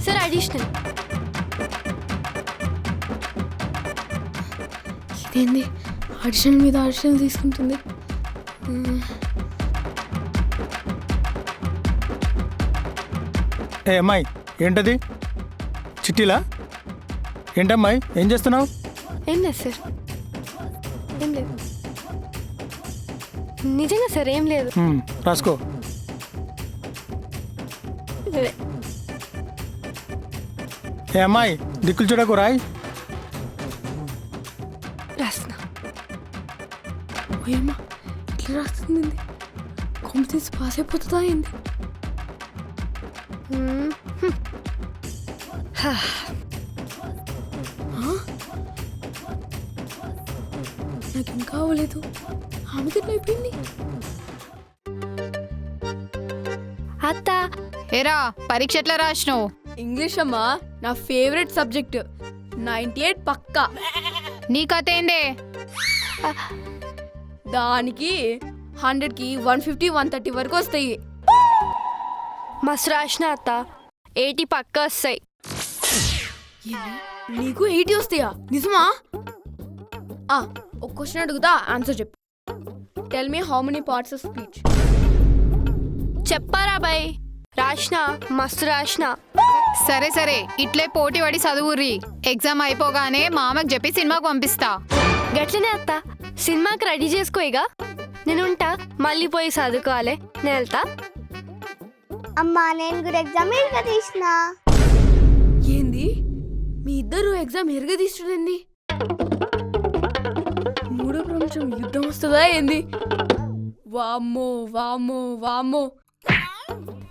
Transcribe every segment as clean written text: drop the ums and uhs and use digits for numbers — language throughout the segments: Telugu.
Sir additional. ఇదేంది అడిషనల్ మీద అడిషనల్ తీసుకుంటుంది. ఏ అమ్మాయి ఏంటది చిట్టీలా? ఏంటమ్మాయి ఏం చేస్తున్నావు? ఏం లేదు సార్, ఏం లేదు. నిజంగా సార్ ఏం లేదు. రాసుకో. ఏ అమ్మాయి దిక్కులు చూడకు, రాయ్. రాస్తున్నా. ఓయమ్మా ఇట్లా రాస్తుంది. కాంపిటీస్ పాస్ అయిపోతుందా ఏంది? నాకు ఇంకా అవ్వలేదు, ఆమెకి ఎట్లా అయిపోయింది? అత్త ఏరా పరీక్ష ఎట్లా రాసినావు? ఇంగ్లీష్ అమ్మా నా ఫేవరెట్ సబ్జెక్ట్. 98 పక్కా. నీ కథ ఏందే? దానికి 100కి 150 130 వరకు వస్తాయి. మస్తు రాసిన అత్త, 80 పక్కా వస్తాయి. నీకు 80 వస్తాయా? నిజమా? ఒక క్వశ్చన్ అడుగుతా, ఆన్సర్ చెప్పు. Tell me how many parts of speech. చెప్పారా బాయ్? రాసిన, మస్తు రాసిన. సరే సరే ఇట్లే పోటీ పడి చదువుర్రి. ఎగ్జామ్ అయిపోగానే మా అమ్మకి చెప్పి సినిమాకి పంపిస్తా. గట్లనే అత్త, సినిమాకి రెడీ చేసుకో. ఇక నేను ఉంటా, మళ్ళీ పోయి చదువుకోవాలి. నేను వెళ్తా. అమ్మా నేను కూడా ఎగ్జామ్ ఇరగా తీసిన. ఏంది మీ ఇద్దరు ఎగ్జామ్ ఎరగ తీస్తుందండి? మూడో ప్రపంచం యుద్ధం వస్తుందా ఏంది? వామ్మో వామ్మో వామ్మో.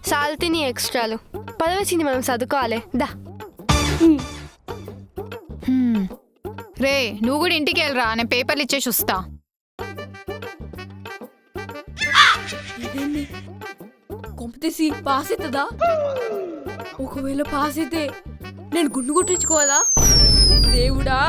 సాల్తీని ఎక్స్ట్రాలు. పదవేసింది, మనం చదువుకోవాలి. దా రే నువ్వు కూడా ఇంటికి వెళ్ళరా, నేను పేపర్లు ఇచ్చేసి వస్తా. కాంపిటీసి పాస్ అవుతుందా? ఒకవేళ పాస్ అయితే నేను గుండు కొట్టించుకోవాలా? దేవుడా.